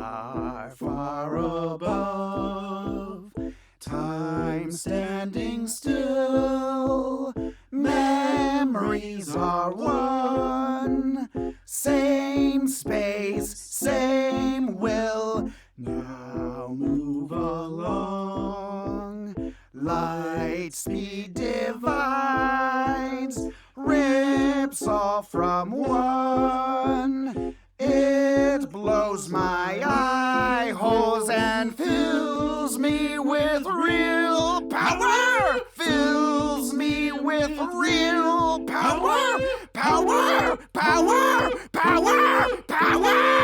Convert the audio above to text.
far, far above. Time standing still, memories are one. Same space, same will, now move along. Light speed divides, rips all from one. It blows my eye holes and fills me with real power. Fills me with real power. Power, power, power, power.